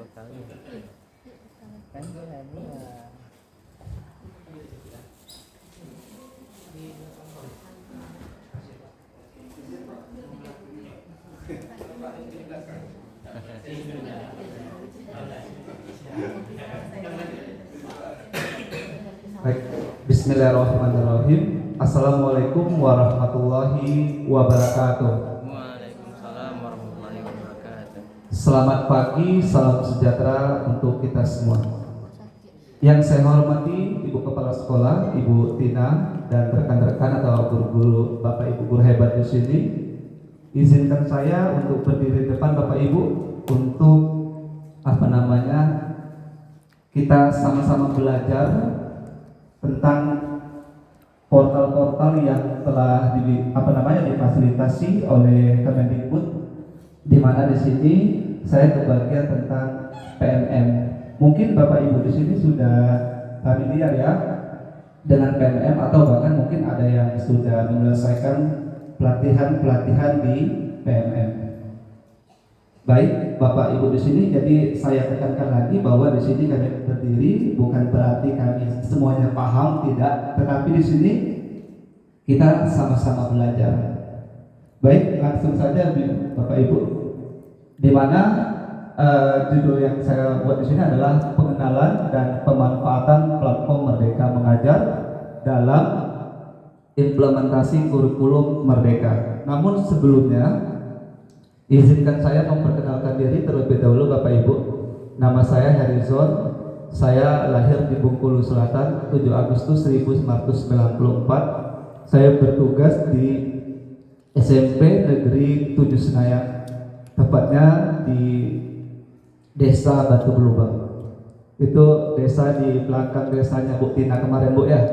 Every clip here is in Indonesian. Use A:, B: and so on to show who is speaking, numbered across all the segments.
A: dua kali.
B: Kan dia
C: Baik, Bismillahirrahmanirrahim. Assalamualaikum warahmatullahi wabarakatuh.
A: Waalaikumsalam warahmatullahi wabarakatuh.
C: Selamat pagi, salam sejahtera untuk kita semua. Yang saya hormati Ibu Kepala Sekolah, Ibu Tina, dan rekan-rekan atau guru-guru, Bapak Ibu guru hebat di sini. Izinkan saya untuk berdiri di depan Bapak Ibu untuk kita sama-sama belajar tentang portal-portal yang telah difasilitasi oleh Kemendikbud, di mana di sini saya kebagian tentang PMM. Mungkin Bapak Ibu di sini sudah familiar ya dengan PMM, atau bahkan mungkin ada yang sudah menyelesaikan pelatihan di PMM. Baik, Bapak Ibu di sini, jadi saya tekankan lagi bahwa di sini kami berdiri bukan berarti kami semuanya paham, tidak, tetapi di sini kita sama-sama belajar. Baik, langsung saja Bapak Ibu, di mana judul yang saya buat di sini adalah pengenalan dan pemanfaatan platform Merdeka Mengajar dalam implementasi kurikulum Merdeka. Namun sebelumnya, izinkan saya memperkenalkan diri terlebih dahulu Bapak Ibu. Nama saya Harrison. Saya lahir di Bengkulu Selatan 7 Agustus 1994. Saya bertugas di SMP Negeri 7 Senayan, tepatnya di Desa Batu Belubang. Itu desa di belakang desanya Bu Tina kemarin, Bu ya.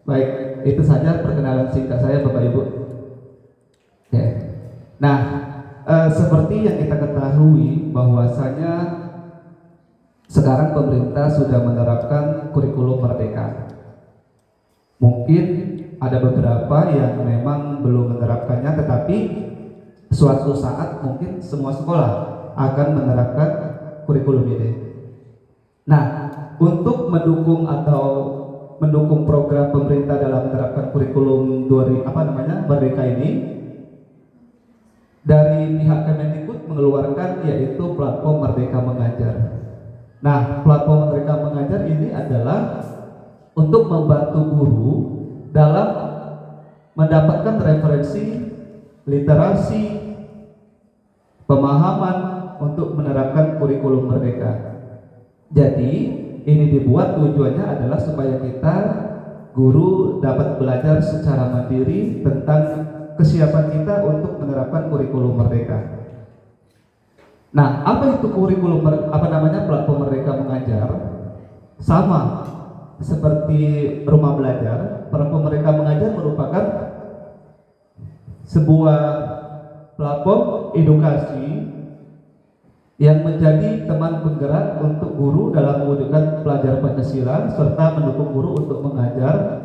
C: Baik, itu saja perkenalan singkat saya Bapak Ibu. Oke. Nah, seperti yang kita ketahui bahwasanya sekarang pemerintah sudah menerapkan kurikulum Merdeka. Mungkin ada beberapa yang memang belum menerapkannya, tetapi suatu saat mungkin semua sekolah akan menerapkan kurikulum ini. Nah, untuk mendukung program pemerintah dalam menerapkan kurikulum Merdeka ini, dari pihak Kemendikbud mengeluarkan yaitu platform Merdeka Mengajar. Nah, platform Merdeka Mengajar ini adalah untuk membantu guru dalam mendapatkan referensi, literasi, pemahaman untuk menerapkan kurikulum Merdeka. Jadi, ini dibuat tujuannya adalah supaya kita guru dapat belajar secara mandiri tentang kesiapan kita untuk menerapkan kurikulum Merdeka. Nah, apa itu kurikulum platform Merdeka Mengajar? Sama seperti rumah belajar, platform Merdeka Mengajar merupakan sebuah platform edukasi yang menjadi teman penggerak untuk guru dalam mewujudkan pelajar Pancasila serta mendukung guru untuk mengajar,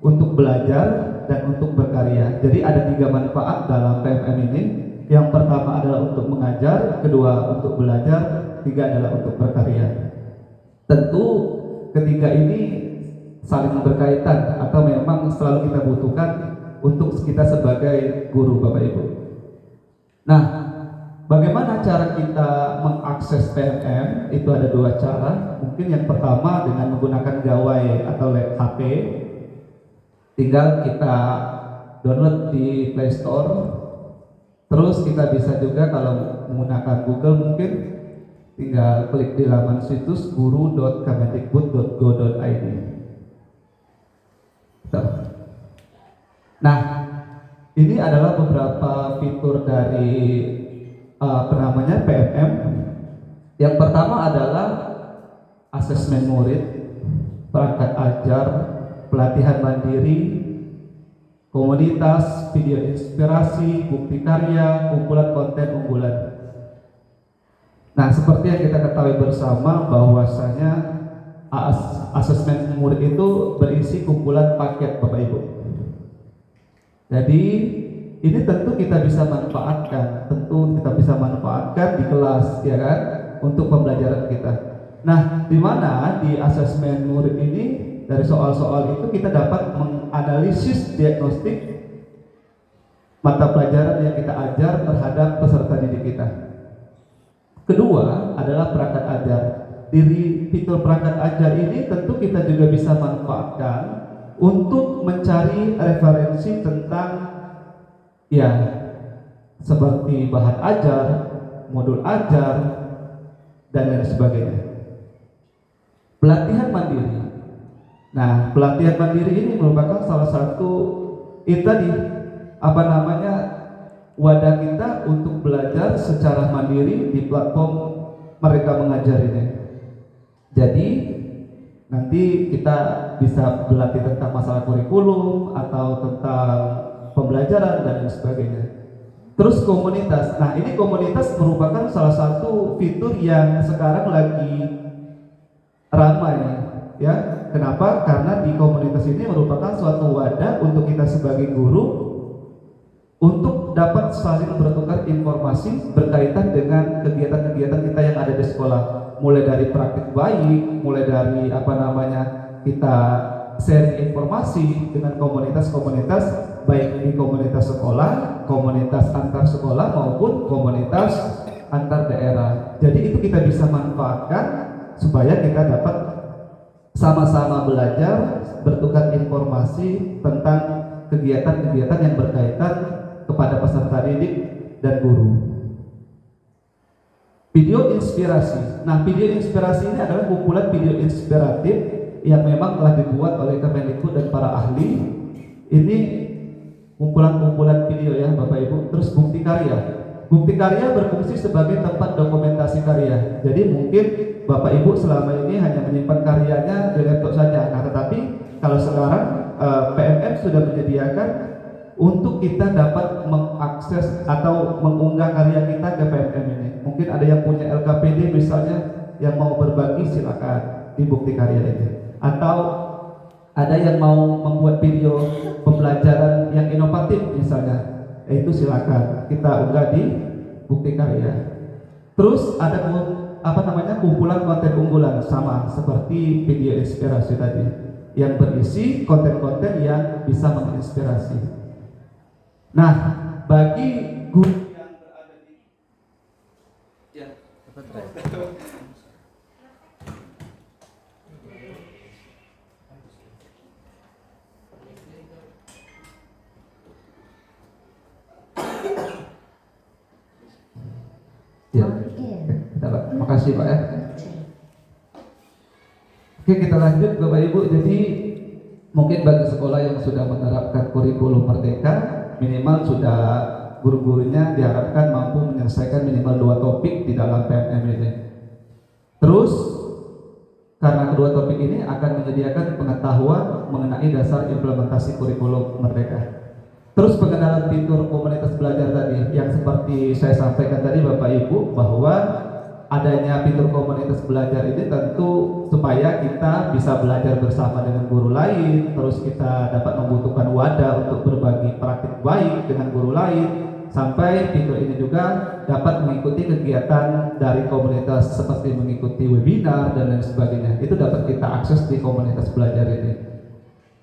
C: untuk belajar, dan untuk berkarya. Jadi ada 3 manfaat dalam PMM ini. Yang pertama adalah untuk mengajar, kedua untuk belajar, 3 adalah untuk berkarya. Tentu ketiga ini saling berkaitan atau memang selalu kita butuhkan untuk kita sebagai guru Bapak Ibu. Nah, bagaimana cara kita mengakses PMM? Itu ada 2 cara. Mungkin yang pertama dengan menggunakan gawai atau HP. Tinggal kita download di Play Store. Terus kita bisa juga kalau menggunakan Google mungkin tinggal klik di laman situs guru.kemendikbud.go.id. Nah, ini adalah beberapa fitur dari PMM. Yang pertama adalah asesmen murid, perangkat ajar, pelatihan mandiri, komunitas, video inspirasi, bukti karya, kumpulan konten unggulan. Nah, seperti yang kita ketahui bersama bahwasanya asesmen murid itu berisi kumpulan paket Bapak Ibu. Jadi ini tentu kita bisa manfaatkan di kelas, ya kan? untuk pembelajaran kita. Nah, di mana di asesmen murid ini dari soal-soal itu kita dapat menganalisis diagnostik mata pelajaran yang kita ajar terhadap peserta didik kita. Kedua adalah perangkat ajar. Dari fitur perangkat ajar ini tentu kita juga bisa manfaatkan untuk mencari referensi tentang ya seperti bahan ajar, modul ajar, dan lain sebagainya. Pelatihan mandiri. Nah, pelatihan mandiri ini merupakan salah satu itu tadi wadah kita untuk belajar secara mandiri di platform Merdeka Mengajar ini. Jadi nanti kita bisa berlatih tentang masalah kurikulum atau tentang pembelajaran dan lain sebagainya. Terus komunitas. Nah, ini komunitas merupakan salah satu fitur yang sekarang lagi ramai ya. Kenapa? Karena di komunitas ini merupakan suatu wadah untuk kita sebagai guru untuk dapat saling bertukar informasi berkaitan dengan kegiatan-kegiatan kita yang ada di sekolah, mulai dari praktik baik, mulai dari kita sharing informasi dengan komunitas-komunitas baik di komunitas sekolah, komunitas antar sekolah maupun komunitas antar daerah. Jadi itu kita bisa manfaatkan supaya kita dapat sama-sama belajar, bertukar informasi tentang kegiatan-kegiatan yang berkaitan kepada peserta didik dan guru. Video inspirasi. Nah, video inspirasi ini adalah kumpulan video inspiratif yang memang telah dibuat oleh Kemendikbud dan para ahli. Ini kumpulan-kumpulan video ya Bapak Ibu. Terus bukti karya. Bukti karya berfungsi sebagai tempat dokumentasi karya. Jadi mungkin Bapak Ibu selama ini hanya menyimpan karyanya di laptop saja. Nah, tetapi kalau sekarang PMM sudah menyediakan untuk kita dapat mengakses atau mengunggah karya kita ke PMM ini. Mungkin ada yang punya LKPD misalnya yang mau berbagi, silakan di bukti karya ini. Atau ada yang mau membuat video pembelajaran yang inovatif misalnya, itu silakan kita unggah di bukti karya. Terus ada kumpulan konten unggulan sama seperti video inspirasi tadi yang berisi konten-konten yang bisa menginspirasi. Nah, bagi guru yang berada di makasih Pak ya. Oke, kita lanjut Bapak Ibu. Jadi mungkin bagi sekolah yang sudah menerapkan kurikulum Merdeka, minimal sudah guru-gurunya diharapkan mampu menyelesaikan minimal 2 topik di dalam PMM ini. Terus karena kedua topik ini akan menyediakan pengetahuan mengenai dasar implementasi kurikulum Merdeka. Terus pengenalan fitur komunitas belajar tadi yang seperti saya sampaikan tadi Bapak Ibu, bahwa adanya fitur komunitas belajar ini tentu supaya kita bisa belajar bersama dengan guru lain, terus kita dapat membutuhkan wadah untuk berbagi praktik baik dengan guru lain, sampai fitur ini juga dapat mengikuti kegiatan dari komunitas seperti mengikuti webinar dan lain sebagainya. Itu dapat kita akses di komunitas belajar ini.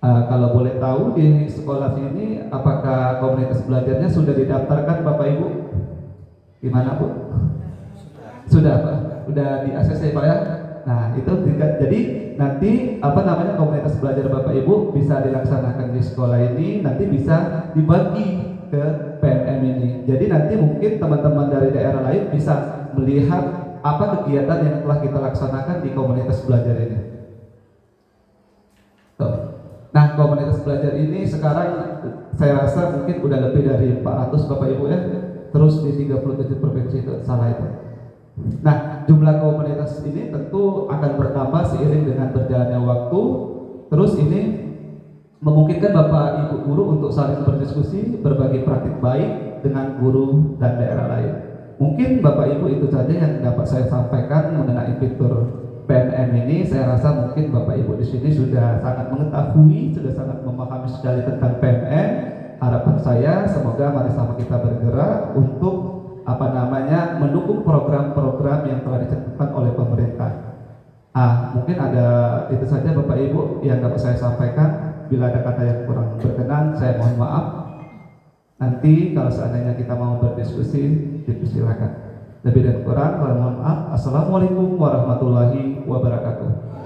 C: Kalau boleh tahu di sekolah sini apakah komunitas belajarnya sudah didaftarkan Bapak Ibu? Gimana Bu? Sudah Pak, sudah di ACC Pak ya. Nah itu jadi nanti komunitas belajar Bapak Ibu bisa dilaksanakan di sekolah ini, nanti bisa dibagi ke PMM ini. Jadi nanti mungkin teman-teman dari daerah lain bisa melihat apa kegiatan yang telah kita laksanakan di komunitas belajar ini. Nah, komunitas belajar ini sekarang saya rasa mungkin udah lebih dari 400 Bapak Ibu ya. Terus di 37 provinsi itu salah itu. Nah, jumlah komunitas ini tentu akan bertambah seiring dengan berjalannya waktu. Terus ini memungkinkan Bapak Ibu guru untuk saling berdiskusi, berbagi praktik baik dengan guru dan daerah lain. Mungkin Bapak Ibu itu saja yang dapat saya sampaikan mengenai fitur PMM ini. Saya rasa mungkin Bapak Ibu di sini sudah sangat mengetahui, sudah sangat memahami sekali tentang PMM. Harapan saya semoga mari sama kita bergerak untuk mendukung program-program yang telah dicantumkan oleh pemerintah. Mungkin ada itu saja Bapak Ibu yang dapat saya sampaikan. Bila ada kata yang kurang berkenan, saya mohon maaf. Nanti kalau seandainya kita mau berdiskusi, dipersilakan. Lebih dan kurang, mohon maaf. Assalamualaikum warahmatullahi wabarakatuh.